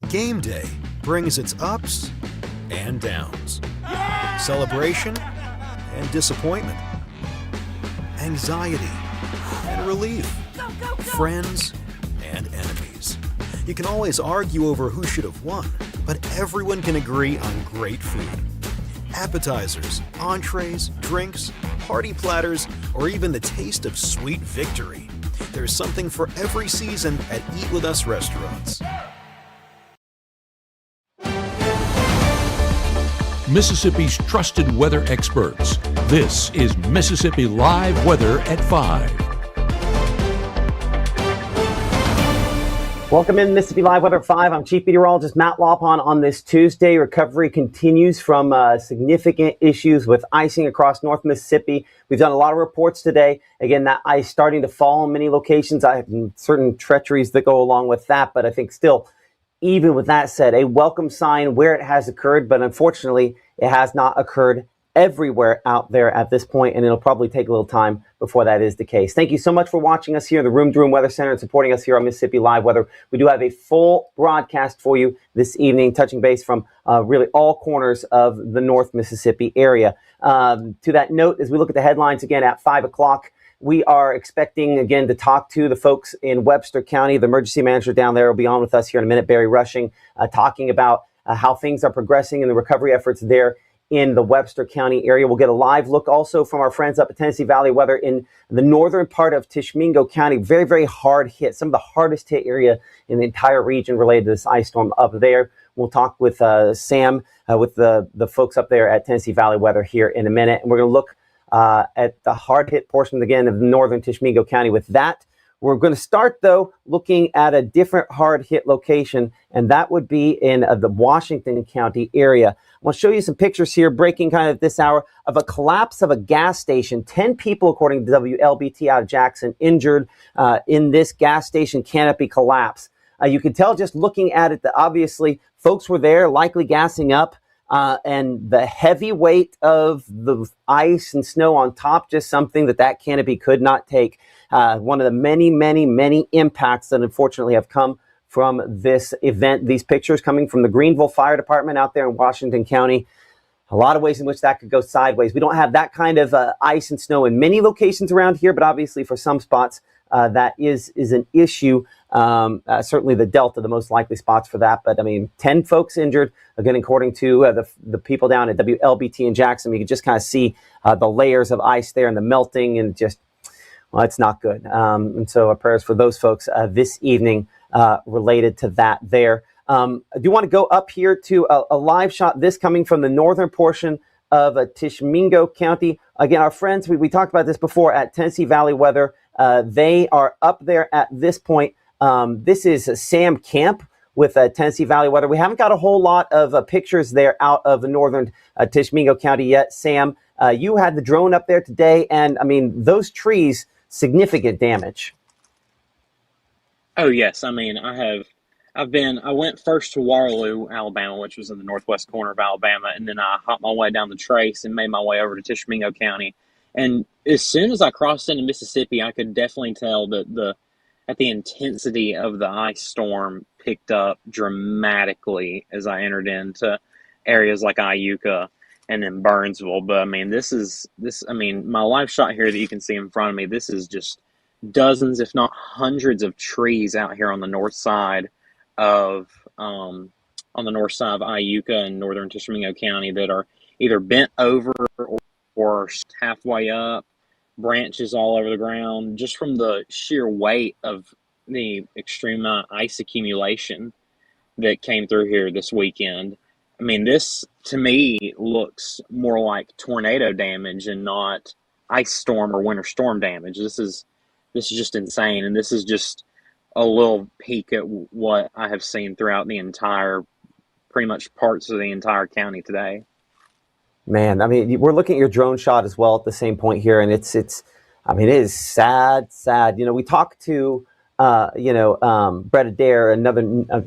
Game day brings its ups and downs, celebration and disappointment, anxiety and relief, friends and enemies. You can always argue over who should have won, but everyone can agree on great food. Appetizers, entrees, drinks, party platters, or even the taste of sweet victory. There's something for every season at Eat With Us restaurants. Mississippi's trusted weather experts. This is Mississippi Live Weather at 5. Welcome in Mississippi Live Weather at 5. I'm Chief Meteorologist Matt Lawpon on this Tuesday. Recovery continues from significant issues with icing across North Mississippi. We've done a lot of reports today. Again, that ice starting to fall in many locations. I have certain treacheries that go along with that, but I think still, even with that said, a welcome sign where it has occurred, but unfortunately, it has not occurred everywhere out there at this point, and it'll probably take a little time before that is the case. Thank you so much for watching us here in the Room to Room Weather Center and supporting us here on Mississippi Live Weather. We do have a full broadcast for you this evening, touching base from really all corners of the North Mississippi area. To that note, as we look at the headlines again at 5 o'clock, we are expecting, again, to talk to the folks in Webster County. The emergency manager down there will be on with us here in a minute, Barry Rushing, talking about how things are progressing in the recovery efforts there in the Webster County area. We'll get a live look also from our friends up at Tennessee Valley Weather in the northern part of Tishomingo County. Very, very hard hit. Some of the hardest hit area in the entire region related to this ice storm up there. We'll talk with Sam, with the folks up there at Tennessee Valley Weather here in a minute. And we're going to look at the hard hit portion again of northern Tishomingo County with that. We're going to start, though, looking at a different hard hit location, and that would be in the Washington County area. I want to show you some pictures here, breaking kind of this hour, of a collapse of a gas station. 10 people, according to WLBT out of Jackson, injured in this gas station canopy collapse. You can tell just looking at it that obviously folks were there, likely gassing up. And the heavy weight of the ice and snow on top, just something that canopy could not take. One of the many, many, many impacts that unfortunately have come from this event. These pictures coming from the Greenville Fire Department out there in Washington County. A lot of ways in which that could go sideways. We don't have that kind of ice and snow in many locations around here, but obviously for some spots, that is an issue. Certainly the Delta, the most likely spots for that. But I mean, 10 folks injured, again, according to the people down at WLBT in Jackson. You can just kind of see the layers of ice there and the melting, and just, well, it's not good. And so our prayers for those folks this evening related to that there. I do want to go up here to a live shot, this coming from the northern portion of Tishomingo County. Again, our friends, we talked about this before at Tennessee Valley Weather. They are up there at this point. This is Sam Camp with Tennessee Valley Weather. We haven't got a whole lot of pictures there out of the northern Tishomingo County yet. Sam, you had the drone up there today, and I mean, those trees, significant damage. Oh yes, I mean, I went first to Waterloo, Alabama, which was in the northwest corner of Alabama, and then I hopped my way down the Trace and made my way over to Tishomingo County. And as soon as I crossed into Mississippi, I could definitely tell that the intensity of the ice storm picked up dramatically as I entered into areas like Iuka and then Burnsville. But I mean, my live shot here that you can see in front of me, this is just dozens, if not hundreds of trees out here on the north side of Iuka and northern Tishomingo County that are either bent over or halfway up, branches all over the ground, just from the sheer weight of the extreme ice accumulation that came through here this weekend. I mean, this to me looks more like tornado damage and not ice storm or winter storm damage. This is just insane, and this is just a little peek at what I have seen throughout the entire, pretty much parts of the entire county today. Man, I mean, we're looking at your drone shot as well at the same point here, and it is sad. You know, we talked to, Brett Adair, another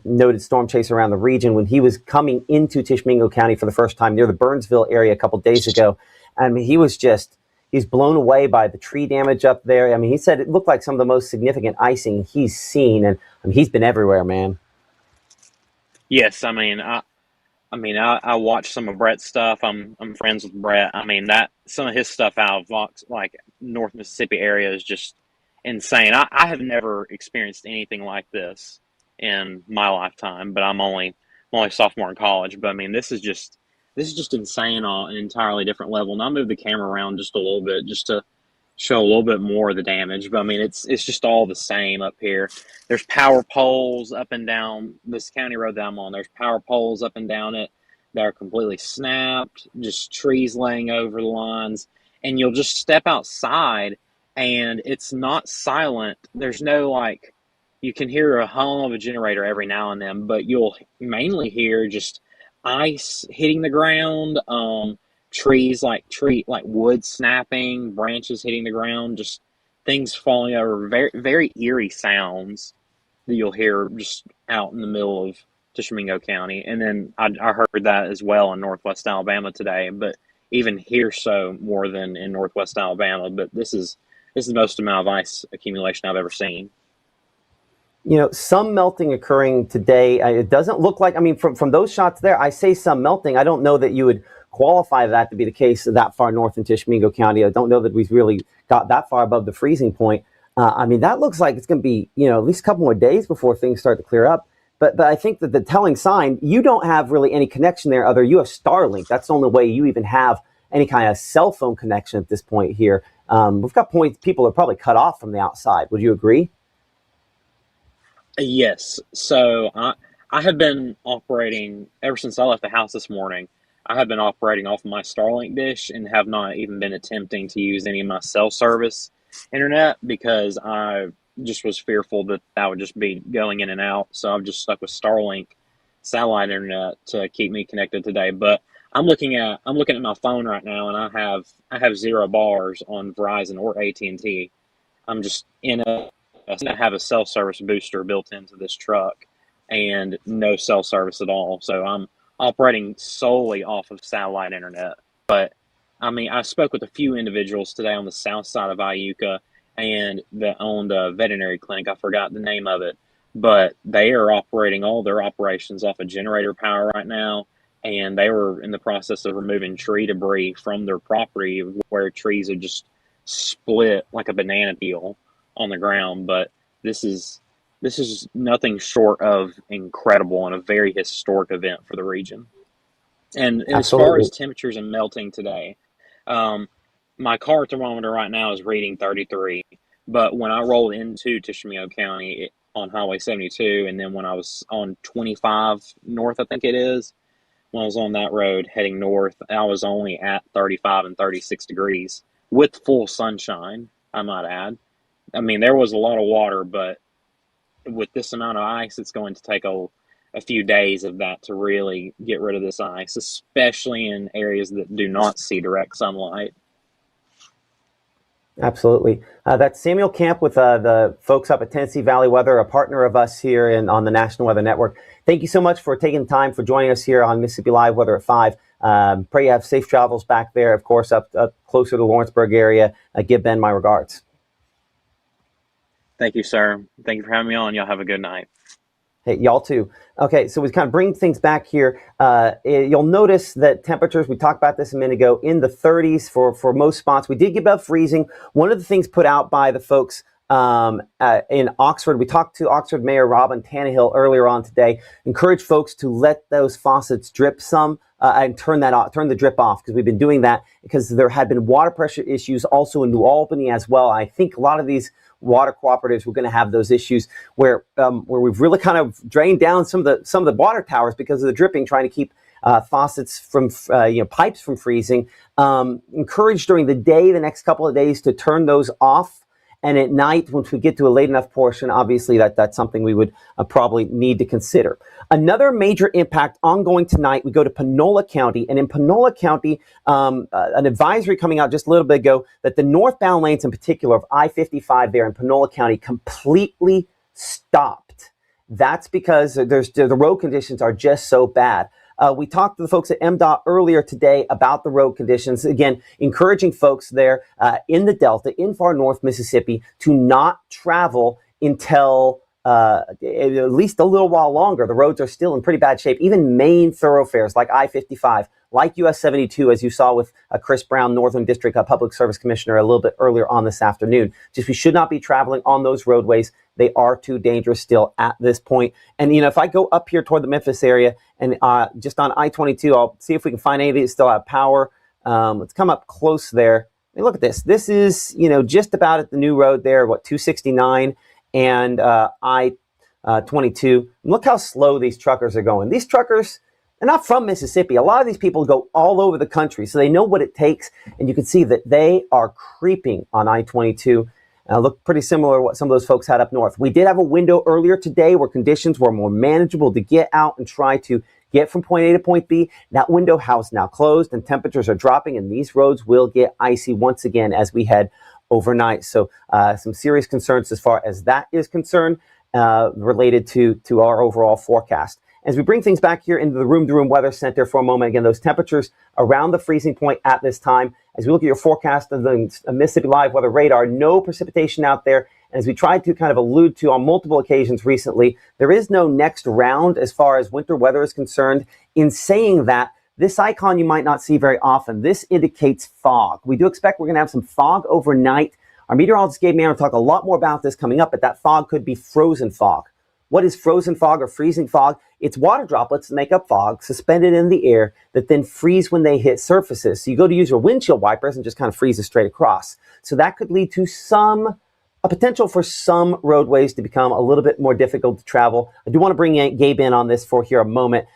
noted storm chaser around the region, when he was coming into Tishomingo County for the first time near the Burnsville area a couple days ago. I mean, he's blown away by the tree damage up there. I mean, he said it looked like some of the most significant icing he's seen, and I mean, he's been everywhere, man. Yes, I watch some of Brett's stuff. I'm friends with Brett. I mean that some of his stuff out of like North Mississippi area is just insane. I have never experienced anything like this in my lifetime, but I'm only a sophomore in college. But I mean this is just insane on an entirely different level. And I'll move the camera around just a little bit just to show a little bit more of the damage. But I mean it's just all the same up here. There's power poles up and down this county road that I'm on. There's power poles up and down it that are completely snapped, just trees laying over the lines. And you'll just step outside and it's not silent. There's no like, you can hear a hum of a generator every now and then, but you'll mainly hear just ice hitting the ground, trees like wood snapping, branches hitting the ground, just things falling over, very very eerie sounds that you'll hear just out in the middle of Tishomingo County. And then I heard that as well in Northwest Alabama today, but even here so more than in Northwest Alabama. But this is the most amount of ice accumulation I've ever seen. Some melting occurring today. It doesn't look like, from those shots there, I say some melting. I don't know that you would qualify that to be the case that far north in Tishomingo County. I don't know that we've really got that far above the freezing point. That looks like it's going to be, at least a couple more days before things start to clear up. But I think that the telling sign, you don't have really any connection there you have Starlink. That's the only way you even have any kind of cell phone connection at this point here. We've got points, people are probably cut off from the outside. Would you agree? Yes. So I have been operating ever since I left the house this morning. I have been operating off of my Starlink dish and have not even been attempting to use any of my cell service internet because I just was fearful that that would just be going in and out. So I've just stuck with Starlink satellite internet to keep me connected today. But I'm looking at my phone right now and I have 0 bars on Verizon or AT&T. I'm just in I have a cell service booster built into this truck and no cell service at all. So I'm operating solely off of satellite internet. But I spoke with a few individuals today on the south side of Iuka and that owned a veterinary clinic. I forgot the name of it, but they are operating all their operations off of generator power right now. And they were in the process of removing tree debris from their property where trees had just split like a banana peel on the ground. But this is nothing short of incredible and a very historic event for the region. And as far Absolutely. as temperatures and melting today, my car thermometer right now is reading 33. But when I rolled into Tishomingo County on Highway 72, and then when I was on 25 north, I think it is, when I was on that road heading north, I was only at 35 and 36 degrees with full sunshine, I might add. There was a lot of water, but with this amount of ice, it's going to take a few days of that to really get rid of this ice, especially in areas that do not see direct sunlight. Absolutely. That's Samuel Camp with the folks up at Tennessee Valley Weather, a partner of us here on the National Weather Network. Thank you so much for taking time for joining us here on Mississippi Live Weather at 5. Pray you have safe travels back there, of course, up closer to the Lawrenceburg area. Give Ben my regards. Thank you, sir. Thank you for having me on. Y'all have a good night. Hey, y'all too. Okay, so we kind of bring things back here. You'll notice that temperatures, we talked about this a minute ago, in the 30s for most spots. We did get above freezing. One of the things put out by the folks in Oxford, we talked to Oxford Mayor Robin Tannehill earlier on today, encourage folks to let those faucets drip some and turn the drip off, because we've been doing that because there had been water pressure issues also in New Albany as well. I think a lot of these water cooperatives were going to have those issues where we've really kind of drained down some of the water towers because of the dripping, trying to keep faucets from pipes from freezing. Encouraged during the day, the next couple of days, to turn those off. And at night, once we get to a late enough portion, obviously that's something we would probably need to consider. Another major impact ongoing tonight, we go to Panola County. And in Panola County, an advisory coming out just a little bit ago that the northbound lanes in particular of I-55 there in Panola County completely stopped. That's because the road conditions are just so bad. We talked to the folks at MDOT earlier today about the road conditions. Again, encouraging folks there in the Delta, in far north Mississippi, to not travel until at least a little while longer. The roads are still in pretty bad shape. Even main thoroughfares like I-55, like US 72, as you saw with Chris Brown, Northern District Public Service Commissioner, a little bit earlier on this afternoon. Just we should not be traveling on those roadways. They are too dangerous still at this point. And, if I go up here toward the Memphis area and just on I-22, I'll see if we can find any that still have power. Let's come up close there. I mean, look at this. This is, just about at the new road there, 269 and I-22. Look how slow these truckers are going. These truckers, they're not from Mississippi. A lot of these people go all over the country, so they know what it takes. And you can see that they are creeping on I-22. Look pretty similar to what some of those folks had up north. We did have a window earlier today where conditions were more manageable to get out and try to get from point A to point B. That window has now closed and temperatures are dropping, and these roads will get icy once again as we head overnight. So some serious concerns as far as that is concerned related to our overall forecast. As we bring things back here into the room-to-room weather center for a moment, again, those temperatures around the freezing point at this time. As we look at your forecast of the Mississippi Live Weather Radar, no precipitation out there. And as we tried to kind of allude to on multiple occasions recently, there is no next round as far as winter weather is concerned. In saying that, this icon you might not see very often. This indicates fog. We do expect we're going to have some fog overnight. Our meteorologist Gabe Mann will talk a lot more about this coming up, but that fog could be frozen fog. What is frozen fog or freezing fog? It's water droplets that make up fog suspended in the air that then freeze when they hit surfaces. So you go to use your windshield wipers and just kind of freezes straight across. So that could lead to a potential for some roadways to become a little bit more difficult to travel. I do want to bring Gabe in on this for here a moment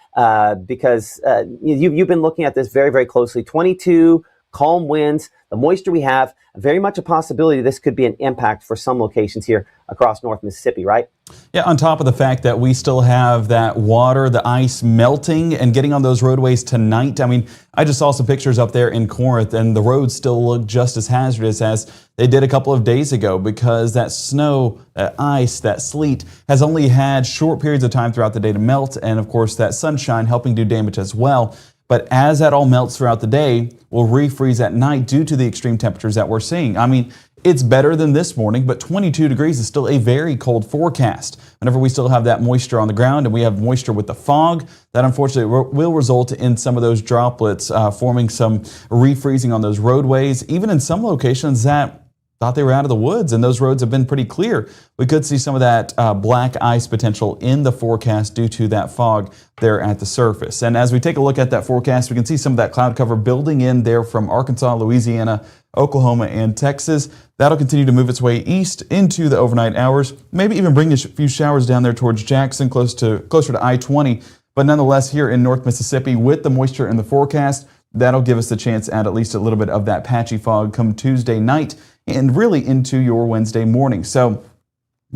because you've been looking at this very, very closely. 22 calm winds, the moisture we have, very much a possibility this could be an impact for some locations here across North Mississippi, right? Yeah, on top of the fact that we still have that water, the ice melting and getting on those roadways tonight. I mean, I just saw some pictures up there in Corinth and the roads still look just as hazardous as they did a couple of days ago because that snow, that ice, that sleet has only had short periods of time throughout the day to melt. And of course, that sunshine helping do damage as well. But as that all melts throughout the day, will refreeze at night due to the extreme temperatures that we're seeing. I mean, it's better than this morning, but 22 degrees is still a very cold forecast. Whenever we still have that moisture on the ground and we have moisture with the fog, that unfortunately will result in some of those droplets forming some refreezing on those roadways. Even in some locations that thought they were out of the woods and those roads have been pretty clear, we could see some of that black ice potential in the forecast due to that fog there at the surface. And as we take a look at that forecast, we can see some of that cloud cover building in there from Arkansas, Louisiana, Oklahoma, and Texas. That'll continue to move its way east into the overnight hours, maybe even bring a few showers down there towards Jackson, closer to I-20. But nonetheless, here in North Mississippi, with the moisture in the forecast, that'll give us the chance at least a little bit of that patchy fog come Tuesday night and really into your Wednesday morning. So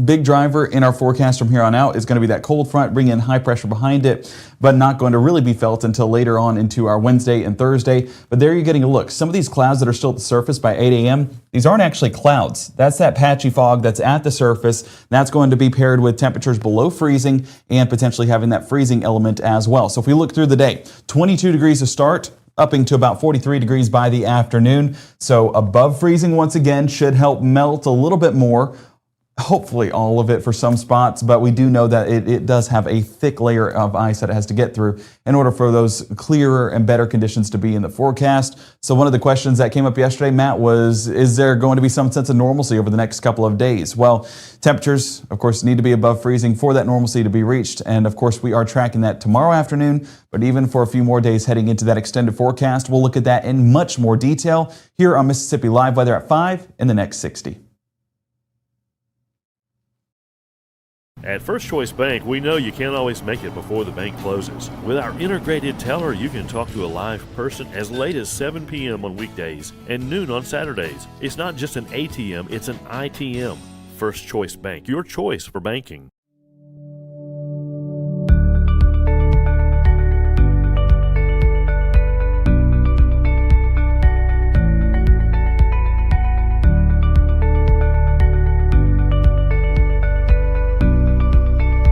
big driver in our forecast from here on out is going to be that cold front, bringing in high pressure behind it, but not going to really be felt until later on into our Wednesday and Thursday. But there you're getting a look. Some of these clouds that are still at the surface by 8 a.m., these aren't actually clouds. That's that patchy fog that's at the surface. That's going to be paired with temperatures below freezing and potentially having that freezing element as well. So if we look through the day, 22 degrees to start, upping to about 43 degrees by the afternoon. So above freezing once again should help melt a little bit more. Hopefully all of it for some spots, but we do know that it does have a thick layer of ice that it has to get through in order for those clearer and better conditions to be in the forecast. So one of the questions that came up yesterday, Matt, was, is there going to be some sense of normalcy over the next couple of days? Well, temperatures, of course, need to be above freezing for that normalcy to be reached. And of course, we are tracking that tomorrow afternoon, but even for a few more days heading into that extended forecast, we'll look at that in much more detail here on Mississippi Live Weather at 5 in the next 60. At First Choice Bank, we know you can't always make it before the bank closes. With our integrated teller, you can talk to a live person as late as 7 p.m. on weekdays and noon on Saturdays. It's not just an ATM, it's an ITM. First Choice Bank, your choice for banking.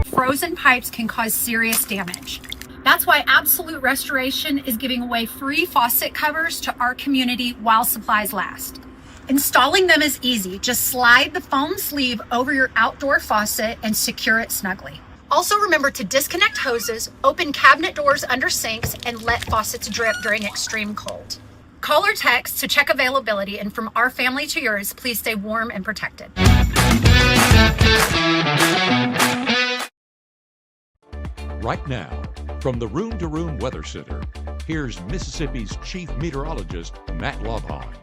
Frozen pipes can cause serious damage. That's why Absolute Restoration is giving away free faucet covers to our community while supplies last. Installing them is easy. Just slide the foam sleeve over your outdoor faucet and secure it snugly. Also remember to disconnect hoses, open cabinet doors under sinks, and let faucets drip during extreme cold. Call or text to check availability, and from our family to yours, please stay warm and protected. Right now, from the Room to Room Weather Center, here's Mississippi's Chief Meteorologist, Matt Lobhon.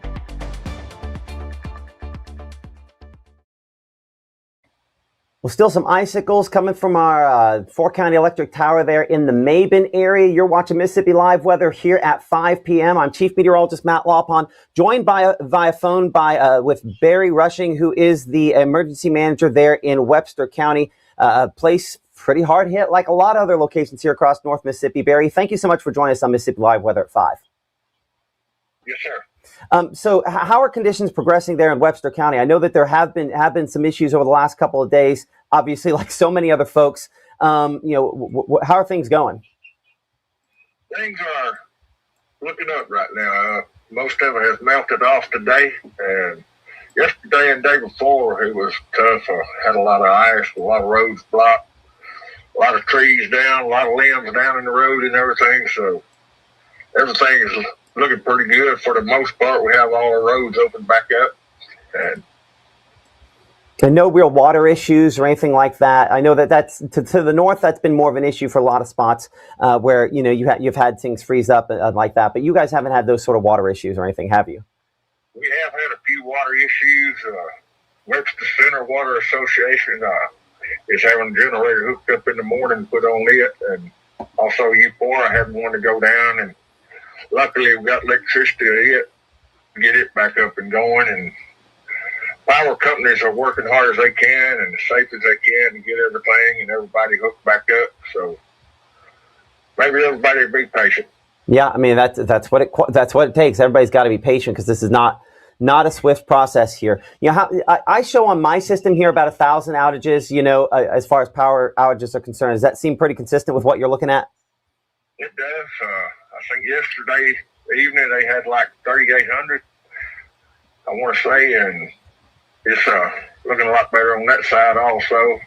Well, still some icicles coming from our 4-county electric tower there in the Mabin area. You're watching Mississippi Live Weather here at 5 p.m. I'm Chief Meteorologist Matt Lawpon, joined via phone with Barry Rushing, who is the emergency manager there in Webster County, a place pretty hard hit like a lot of other locations here across North Mississippi. Barry, thank you so much for joining us on Mississippi Live Weather at 5. Yes, sir. So how are conditions progressing there in Webster County? I know that there have been some issues over the last couple of days, obviously, like so many other folks. How are things going? Things are looking up right now. Most of it has melted off today, and yesterday and day before it was tough. Had a lot of ice, a lot of roads blocked, a lot of trees down, a lot of limbs down in the road and everything. So everything is looking pretty good for the most part. We have all our roads open back up, and no real water issues or anything like that. I know that's to the north. That's been more of an issue for a lot of spots where you've had things freeze up like that. But you guys haven't had those sort of water issues or anything, have you? We have had a few water issues. Webster Center Water Association is having a generator hooked up in the morning and put on it, and also U4. I had one to go down, and luckily we got electricity to get it back up and going, and power companies are working hard as they can and as safe as they can to get everything and everybody hooked back up. So maybe everybody will be patient. Yeah, I mean that's what it takes. Everybody's got to be patient because this is not a swift process here. I show on my system here about 1,000 outages. As far as power outages are concerned, does that seem pretty consistent with what you're looking at? It does. I think yesterday evening they had like 3,800, I want to say, and it's looking a lot better on that side also.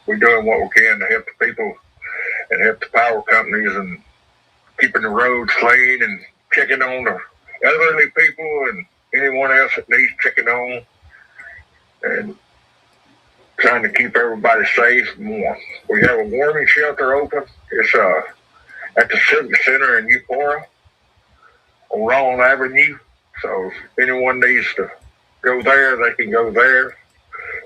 We're doing what we can to help the people and help the power companies and keeping the roads clean and checking on the elderly people and anyone else that needs checking on, and trying to keep everybody safe and warm. We have a warming shelter open. It's at the Civic Center in Eupora on Rowan Avenue. So if anyone needs to go there, they can go there.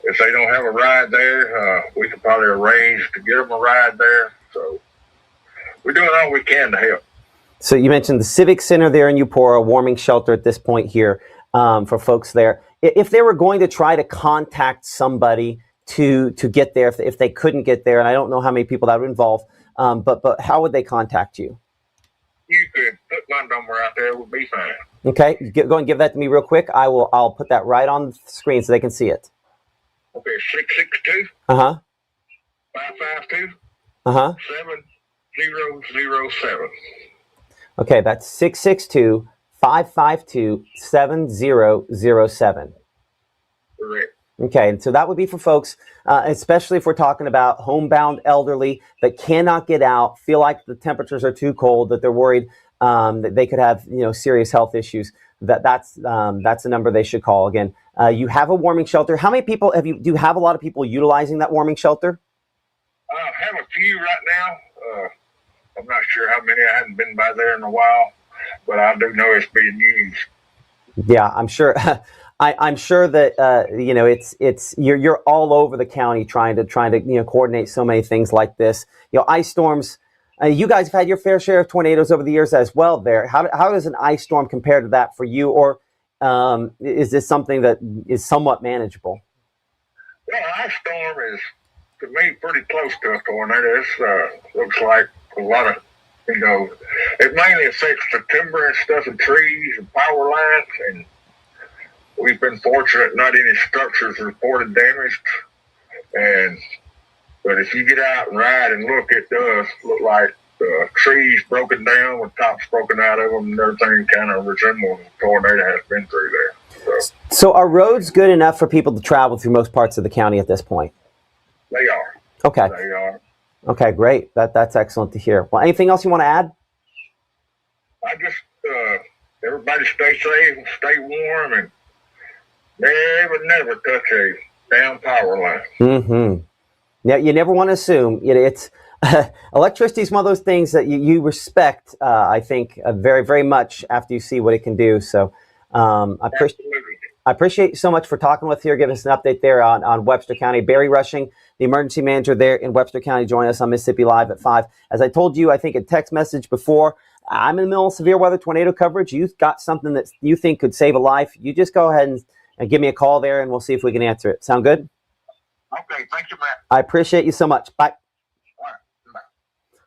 If they don't have a ride there, we can probably arrange to get them a ride there. So we're doing all we can to help. So you mentioned the Civic Center there in Eupora, a warming shelter at this point here for folks there. If they were going to try to contact somebody to get there, if they couldn't get there, and I don't know how many people that would involve, but how would they contact you? You could put my number out there. It would be fine. Okay, go and give that to me real quick. I'll put that right on the screen so they can see it. Okay, 662. 552. 7007. Okay, that's 662-552-7007. Correct. Okay, and so that would be for folks, especially if we're talking about homebound elderly that cannot get out, feel like the temperatures are too cold, that they're worried that they could have serious health issues. That's the number they should call. Again, you have a warming shelter. How many people do you have a lot of people utilizing that warming shelter? I have a few right now. I'm not sure how many. I haven't been by there in a while, but I do know it's being used. Yeah, I'm sure. I'm sure that you're all over the county trying to coordinate so many things like this. Ice storms. You guys have had your fair share of tornadoes over the years as well. There, how does an ice storm compare to that for you, or is this something that is somewhat manageable? Well, an ice storm is to me pretty close to a tornado. It looks like a lot of it mainly affects the timber and stuff and trees and power lines, and we've been fortunate not any structures reported damaged. But if you get out and ride and look, it does look like trees broken down with tops broken out of them and everything kind of resembling the tornado has been through there. So are roads good enough for people to travel through most parts of the county at this point? They are. Okay. They are. Okay, great. That's excellent to hear. Well, anything else you want to add? I just, everybody stay safe, stay warm, and never touch a damn power line. Mm-hmm. Yeah, you never want to assume. It's electricity is one of those things that you respect, I think, very, very much after you see what it can do. So I appreciate you so much for talking with us here, giving us an update there on Webster County. Barry Rushing, the emergency manager there in Webster County, joining us on Mississippi Live at 5. As I told you, I think a text message before, I'm in the middle of severe weather tornado coverage. You've got something that you think could save a life. You just go ahead and give me a call there, and we'll see if we can answer it. Sound good? Okay, thank you, Matt. I appreciate you so much. Bye.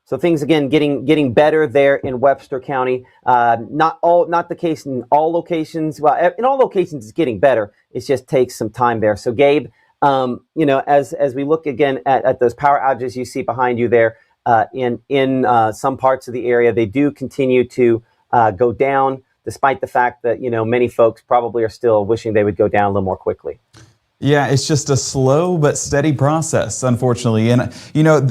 So things again getting better there in Webster County. Not the case in all locations. Well, in all locations it's getting better. It just takes some time there. So Gabe, as we look again at those power outages you see behind you there in some parts of the area, they do continue to go down, despite the fact that many folks probably are still wishing they would go down a little more quickly. Yeah, it's just a slow but steady process, unfortunately. And,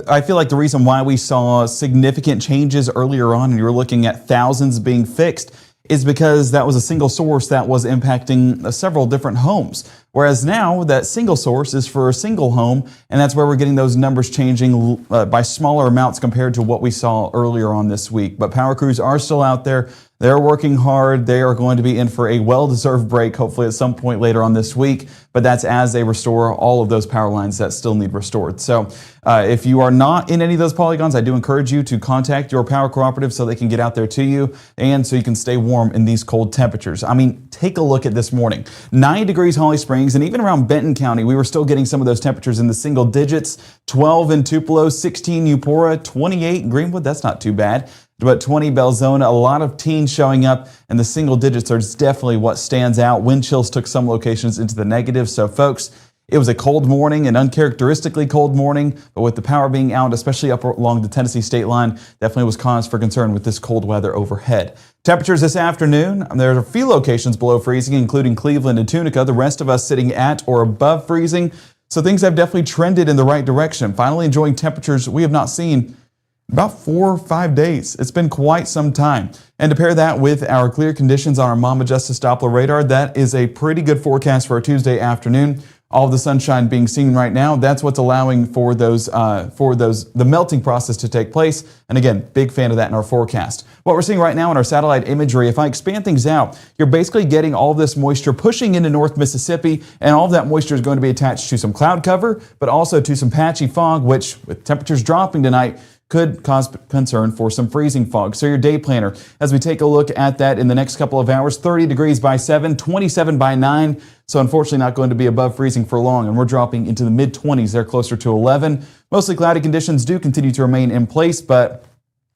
I feel like the reason why we saw significant changes earlier on and you were looking at thousands being fixed is because that was a single source that was impacting several different homes. Whereas now that single source is for a single home, and that's where we're getting those numbers changing by smaller amounts compared to what we saw earlier on this week. But power crews are still out there. They're working hard. They are going to be in for a well-deserved break, hopefully at some point later on this week. But that's as they restore all of those power lines that still need restored. So if you are not in any of those polygons, I do encourage you to contact your power cooperative so they can get out there to you and so you can stay warm in these cold temperatures. I mean, take a look at this morning. 9 degrees Holly Springs, and even around Benton County, we were still getting some of those temperatures in the single digits. 12 in Tupelo, 16 Eupora, 28 Greenwood. That's not too bad. But 20 Belzona, a lot of teens showing up, and the single digits are definitely what stands out. Wind chills took some locations into the negative. So, folks, it was a cold morning, an uncharacteristically cold morning, but with the power being out, especially up along the Tennessee state line, definitely was cause for concern with this cold weather overhead. Temperatures this afternoon, there are a few locations below freezing, including Cleveland and Tunica. The rest of us sitting at or above freezing. So things have definitely trended in the right direction. Finally enjoying temperatures we have not seen about 4 or 5 days. It's been quite some time. And to pair that with our clear conditions on our Mama Justice Doppler radar, that is a pretty good forecast for a Tuesday afternoon. All of the sunshine being seen right now, that's what's allowing for the melting process to take place. And again, big fan of that in our forecast. What we're seeing right now in our satellite imagery, if I expand things out, you're basically getting all of this moisture pushing into North Mississippi, and all of that moisture is going to be attached to some cloud cover, but also to some patchy fog, which with temperatures dropping tonight, could cause concern for some freezing fog. So your day planner, as we take a look at that in the next couple of hours, 30 degrees by 7, 27 by 9. So unfortunately not going to be above freezing for long, and we're dropping into the mid-20s. They're closer to 11. Mostly cloudy conditions do continue to remain in place, but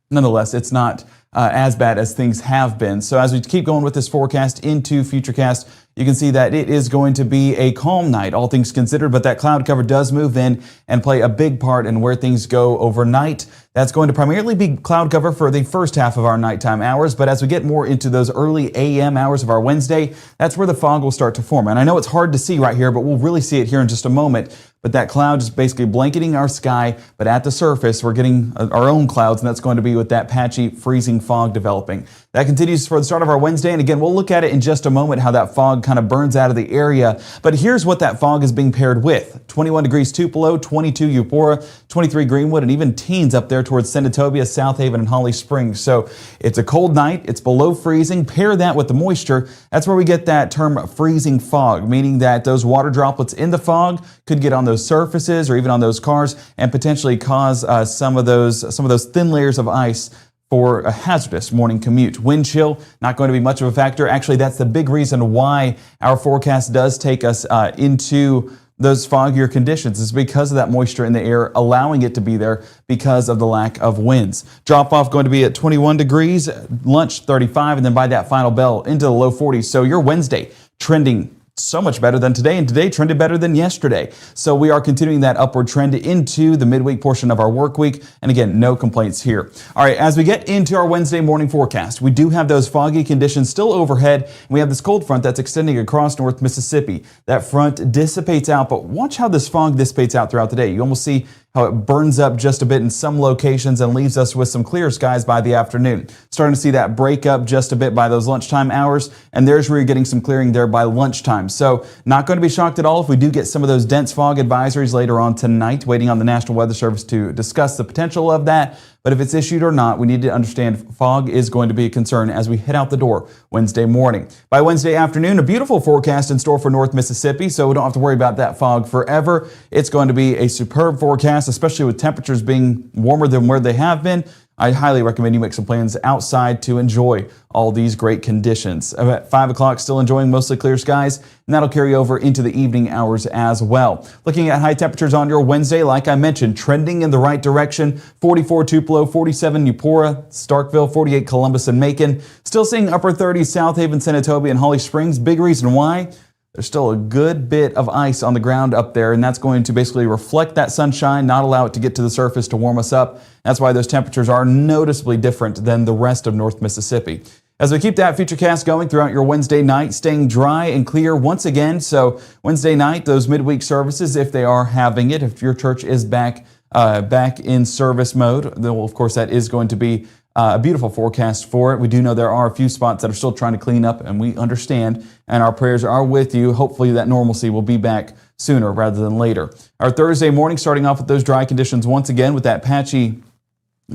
nonetheless, it's not as bad as things have been. So as we keep going with this forecast into Futurecast, you can see that it is going to be a calm night, all things considered, but that cloud cover does move in and play a big part in where things go overnight. That's going to primarily be cloud cover for the first half of our nighttime hours, but as we get more into those early AM hours of our Wednesday, that's where the fog will start to form. And I know it's hard to see right here, but we'll really see it here in just a moment. But that cloud is basically blanketing our sky, but at the surface, we're getting our own clouds, and that's going to be with that patchy, freezing fog developing. That continues for the start of our Wednesday, and again, we'll look at it in just a moment, how that fog kind of burns out of the area. But here's what that fog is being paired with. 21 degrees Tupelo, 22 Eupora, 23 Greenwood, and even teens up there towards Senatobia, South Haven, and Holly Springs. So it's a cold night, it's below freezing. Pair that with the moisture, that's where we get that term freezing fog, meaning that those water droplets in the fog could get on those surfaces or even on those cars and potentially cause some of those thin layers of ice for a hazardous morning commute. Wind chill, not going to be much of a factor. Actually, that's the big reason why our forecast does take us into those foggier conditions, is because of that moisture in the air, allowing it to be there because of the lack of winds. Drop off going to be at 21 degrees, lunch 35, and then by that final bell into the low 40s. So your Wednesday trending so much better than today, and today trended better than yesterday. So we are continuing that upward trend into the midweek portion of our work week. And again, no complaints here. All right, as we get into our Wednesday morning forecast, we do have those foggy conditions still overhead. And we have this cold front that's extending across North Mississippi. That front dissipates out, but watch how this fog dissipates out throughout the day. You almost see how it burns up just a bit in some locations and leaves us with some clear skies by the afternoon. Starting to see that break up just a bit by those lunchtime hours, and there's where you're getting some clearing there by lunchtime. So not going to be shocked at all if we do get some of those dense fog advisories later on tonight, waiting on the National Weather Service to discuss the potential of that. But if it's issued or not, we need to understand fog is going to be a concern as we head out the door Wednesday morning. By Wednesday afternoon, a beautiful forecast in store for North Mississippi, so we don't have to worry about that fog forever. It's going to be a superb forecast, especially with temperatures being warmer than where they have been. I highly recommend you make some plans outside to enjoy all these great conditions. At 5 o'clock, still enjoying mostly clear skies, and that'll carry over into the evening hours as well. Looking at high temperatures on your Wednesday, like I mentioned, trending in the right direction. 44 Tupelo, 47 Eupora, Starkville, 48 Columbus and Macon. Still seeing upper 30s South Haven, Senatobia, and Holly Springs. Big reason why. There's still a good bit of ice on the ground up there, and that's going to basically reflect that sunshine, not allow it to get to the surface to warm us up. That's why those temperatures are noticeably different than the rest of North Mississippi. As we keep that futurecast going throughout your Wednesday night, staying dry and clear once again. So Wednesday night, those midweek services, if they are having it, if your church is back in service mode, then, well, of course, that is going to be a beautiful forecast for it. We do know there are a few spots that are still trying to clean up, and we understand, and our prayers are with you. Hopefully that normalcy will be back sooner rather than later. Our Thursday morning, starting off with those dry conditions once again with that patchy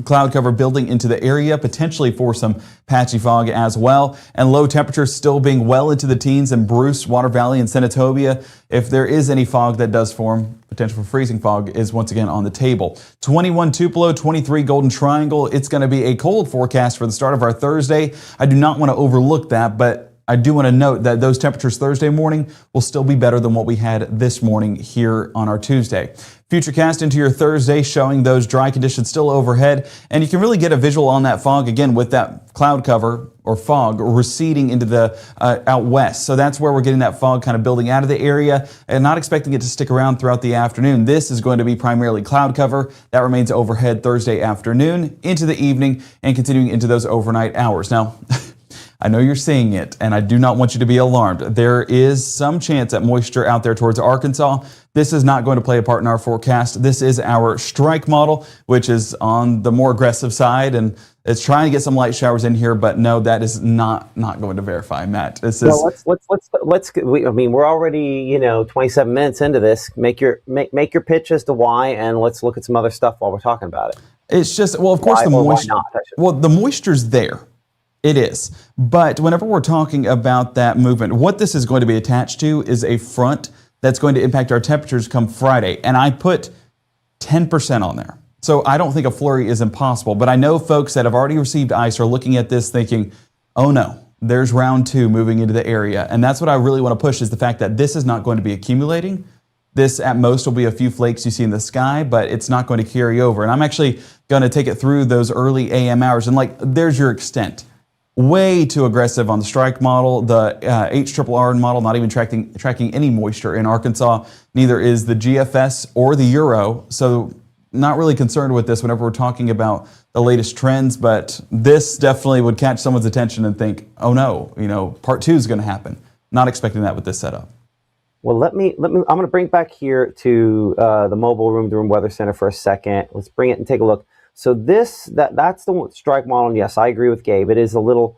cloud cover building into the area, potentially for some patchy fog as well, and low temperatures still being well into the teens in Bruce, Water Valley, and Senatobia. If there is any fog that does form, potential for freezing fog is once again on the table. 21 Tupelo, 23 Golden Triangle. It's going to be a cold forecast for the start of our Thursday. I do not want to overlook that, but I do want to note that those temperatures Thursday morning will still be better than what we had this morning here on our Tuesday. Futurecast into your Thursday showing those dry conditions still overhead, and you can really get a visual on that fog again with that cloud cover or fog receding into the out west. So that's where we're getting that fog kind of building out of the area and not expecting it to stick around throughout the afternoon. This is going to be primarily cloud cover that remains overhead Thursday afternoon into the evening and continuing into those overnight hours. Now, I know you're seeing it, and I do not want you to be alarmed. There is some chance at moisture out there towards Arkansas. This is not going to play a part in our forecast. This is our strike model, which is on the more aggressive side, and it's trying to get some light showers in here, but no, that is not going to verify, Matt. This is. Well, we're already 27 minutes into this. Make your pitch as to why, and let's look at some other stuff while we're talking about it. It's just, well, of course, the moisture. Well, the moisture's there. It is. But whenever we're talking about that movement, what this is going to be attached to is a front that's going to impact our temperatures come Friday. And I put 10% on there. So I don't think a flurry is impossible. But I know folks that have already received ice are looking at this thinking, oh no, there's round 2 moving into the area. And that's what I really want to push is the fact that this is not going to be accumulating. This at most will be a few flakes you see in the sky, but it's not going to carry over. And I'm actually going to take it through those early AM hours. And there's your extent. Way too aggressive on the strike model, the HRRR model, not even tracking any moisture in Arkansas. Neither is the GFS or the Euro. So not really concerned with this whenever we're talking about the latest trends, but this definitely would catch someone's attention and think, oh no, part 2 is going to happen. Not expecting that with this setup. Well, I'm going to bring it back here to the mobile room-to-room weather center for a second. Let's bring it and take a look. So that's the strike model. And yes, I agree with Gabe. It is a little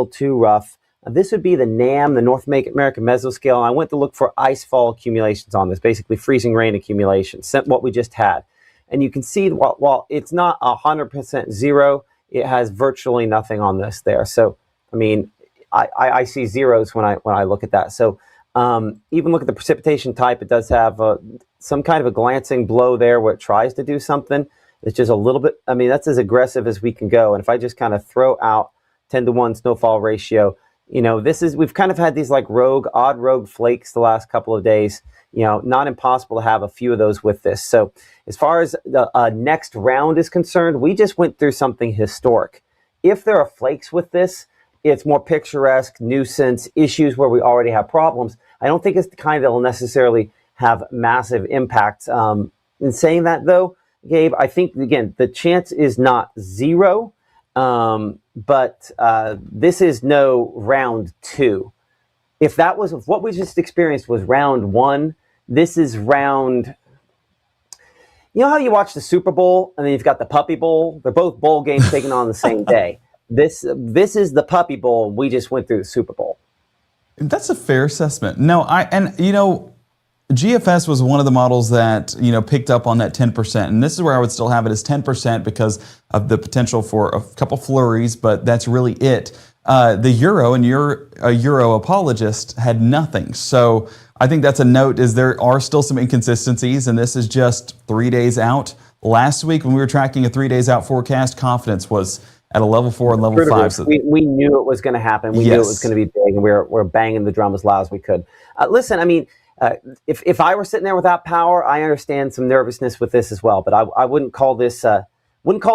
too rough. This would be the NAM, the North American Mesoscale. And I went to look for ice fall accumulations on this, basically freezing rain accumulations, what we just had. And you can see while it's not 100% zero, it has virtually nothing on this there. So, I mean, I see zeros when I look at that. So even look at the precipitation type, it does have some kind of a glancing blow there where it tries to do something. It's just a little bit, that's as aggressive as we can go. And if I just kind of throw out 10-to-1 snowfall ratio, we've kind of had these odd rogue flakes the last couple of days, not impossible to have a few of those with this. So as far as the next round is concerned, we just went through something historic. If there are flakes with this, it's more picturesque, nuisance, issues where we already have problems. I don't think it's the kind that will necessarily have massive impact. In saying that, though, Gabe, I think, again, the chance is not zero, but this is no round 2. If what we just experienced was round 1, this is round... You know how you watch the Super Bowl and then you've got the Puppy Bowl? They're both bowl games taken on the same day. This is the Puppy Bowl. We just went through the Super Bowl. That's a fair assessment. No, GFS was one of the models that, picked up on that 10%. And this is where I would still have it as 10% because of the potential for a couple flurries, but that's really it. The Euro, and you're a Euro apologist, had nothing. So I think that's a note, is there are still some inconsistencies, and this is just 3 days out. Last week when we were tracking a 3 days out forecast, confidence was at a level 4 and level 5. So we knew it was going to happen. We knew it was going to be big, and we're banging the drum as loud as we could. Listen, I mean, if I were sitting there without power, I understand some nervousness with this as well, but I wouldn't call this a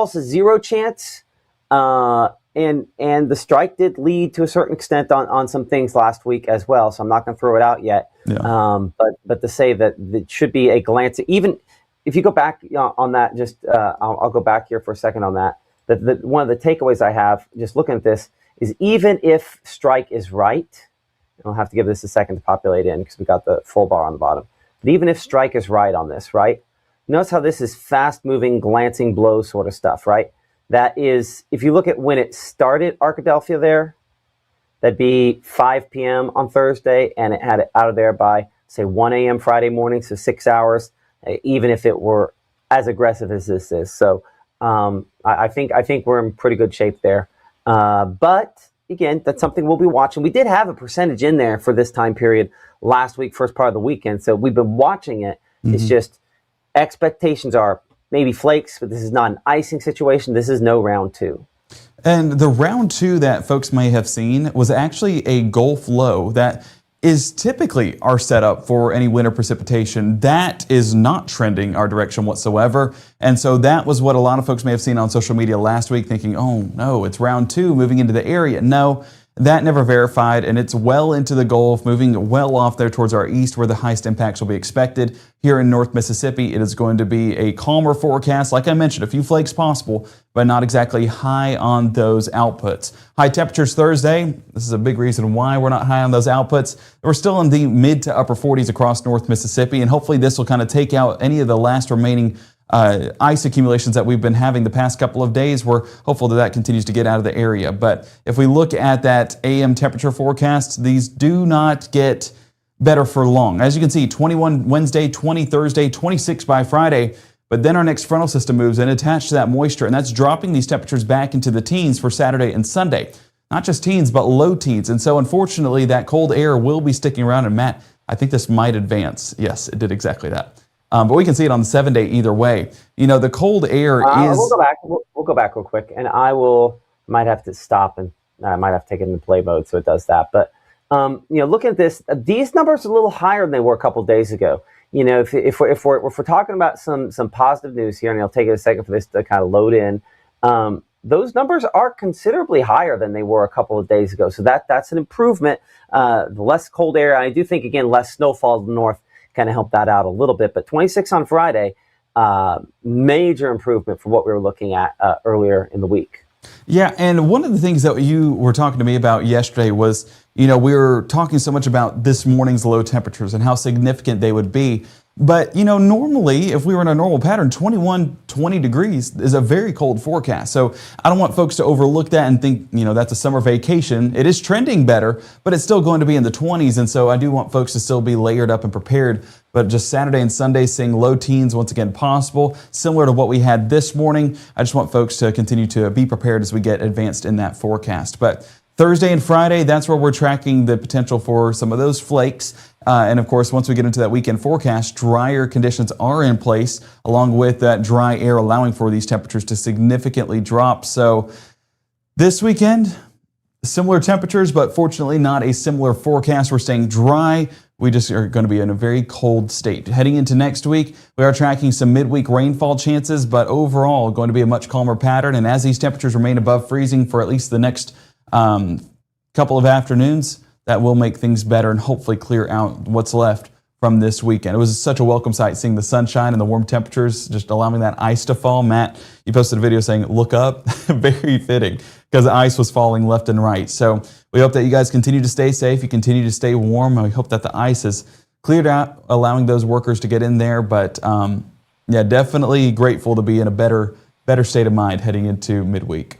zero chance. And the strike did lead to a certain extent on some things last week as well, so I'm not going to throw it out yet. Yeah. But to say that it should be a glance, even if you go back on that, just I'll go back here for a second on that. One of the takeaways I have just looking at this is, even if strike is right, I'll have to give this a second to populate in because we got the full bar on the bottom. But even if strike is right on this, right? Notice how this is fast-moving, glancing blow sort of stuff, right? That is, if you look at when it started Arkadelphia there, that'd be 5 p.m. on Thursday, and it had it out of there by, say, 1 a.m. Friday morning, so 6 hours, even if it were as aggressive as this is. So I think we're in pretty good shape there. But, again, that's something we'll be watching. We did have a percentage in there for this time period last week, first part of the weekend, so we've been watching it. Mm-hmm. It's just expectations are maybe flakes, but this is not an icing situation. This is no round 2. And the round 2 that folks may have seen was actually a Gulf low that is typically our setup for any winter precipitation. That is not trending our direction whatsoever. And so that was what a lot of folks may have seen on social media last week, thinking, oh no, it's round 2 moving into the area. No, that never verified, and it's well into the Gulf, moving well off there towards our east where the highest impacts will be expected. Here in North Mississippi, it is going to be a calmer forecast. Like I mentioned, a few flakes possible, but not exactly high on those outputs. High temperatures Thursday. This is a big reason why we're not high on those outputs. We're still in the mid to upper 40s across North Mississippi, and hopefully this will kind of take out any of the last remaining ice accumulations that we've been having the past couple of days. We're hopeful that continues to get out of the area. But if we look at that AM temperature forecast, these do not get better for long. As you can see, 21 Wednesday, 20 Thursday, 26 by Friday. But then our next frontal system moves in attached to that moisture, and that's dropping these temperatures back into the teens for Saturday and Sunday. Not just teens, but low teens. And so unfortunately, that cold air will be sticking around. And Matt, I think this might advance. Yes, it did exactly that. But we can see it on the 7-day either way. The cold air is... We'll go back. We'll go back real quick, and might have to stop, and I might have to take it into play mode so it does that. But, looking at this, these numbers are a little higher than they were a couple of days ago. If we're talking about some positive news here, and it'll take it a second for this to kind of load in, those numbers are considerably higher than they were a couple of days ago. So that's an improvement. The less cold air, I do think, again, less snowfall in the north kind of help that out a little bit. But 26 on Friday, major improvement from what we were looking at earlier in the week. Yeah, and one of the things that you were talking to me about yesterday was, we were talking so much about this morning's low temperatures and how significant they would be. But, normally, if we were in a normal pattern, 21, 20 degrees is a very cold forecast. So I don't want folks to overlook that and think, that's a summer vacation. It is trending better, but it's still going to be in the 20s. And so I do want folks to still be layered up and prepared. But just Saturday and Sunday, seeing low teens once again possible, similar to what we had this morning. I just want folks to continue to be prepared as we get advanced in that forecast. But Thursday and Friday, that's where we're tracking the potential for some of those flakes. And of course, once we get into that weekend forecast, drier conditions are in place, along with that dry air allowing for these temperatures to significantly drop. So this weekend, similar temperatures, but fortunately not a similar forecast. We're staying dry. We just are going to be in a very cold state. Heading into next week, we are tracking some midweek rainfall chances, but overall going to be a much calmer pattern. And as these temperatures remain above freezing for at least the next couple of afternoons, that will make things better and hopefully clear out what's left from this weekend. It was such a welcome sight seeing the sunshine and the warm temperatures, just allowing that ice to fall. Matt, you posted a video saying, look up. Very fitting, because the ice was falling left and right. So we hope that you guys continue to stay safe. You continue to stay warm. And we hope that the ice is cleared out, allowing those workers to get in there. But yeah, definitely grateful to be in a better state of mind heading into midweek.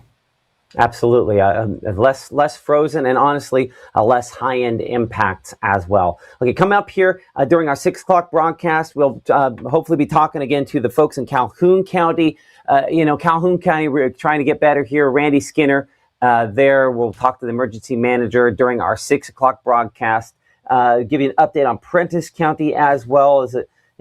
Absolutely. Less frozen, and honestly, a less high-end impact as well. Okay, come up here during our 6 o'clock broadcast. We'll hopefully be talking again to the folks in Calhoun County. Calhoun County, we're trying to get better here. Randy Skinner there. We'll talk to the emergency manager during our 6 o'clock broadcast. Give you an update on Prentiss County as well.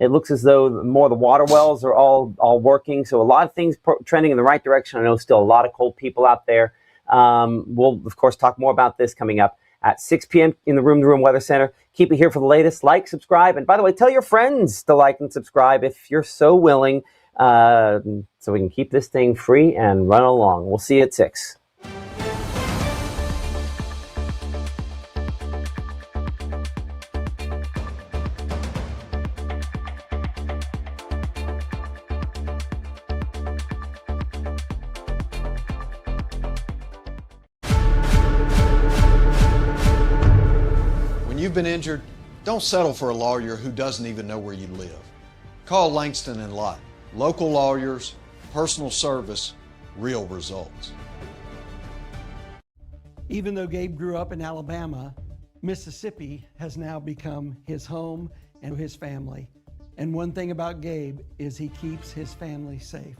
It looks as though more of the water wells are all working. So a lot of things trending in the right direction. I know still a lot of cold people out there. We'll, of course, talk more about this coming up at 6 p.m. in the Room to Room Weather Center. Keep it here for the latest. Like, subscribe. And by the way, tell your friends to like and subscribe if you're so willing, so we can keep this thing free and run along. We'll see you at 6. You've been injured, don't settle for a lawyer who doesn't even know where you live. Call Langston and Lott. Local lawyers, personal service, real results. Even though Gabe grew up in Alabama, Mississippi has now become his home and his family. And one thing about Gabe is he keeps his family safe.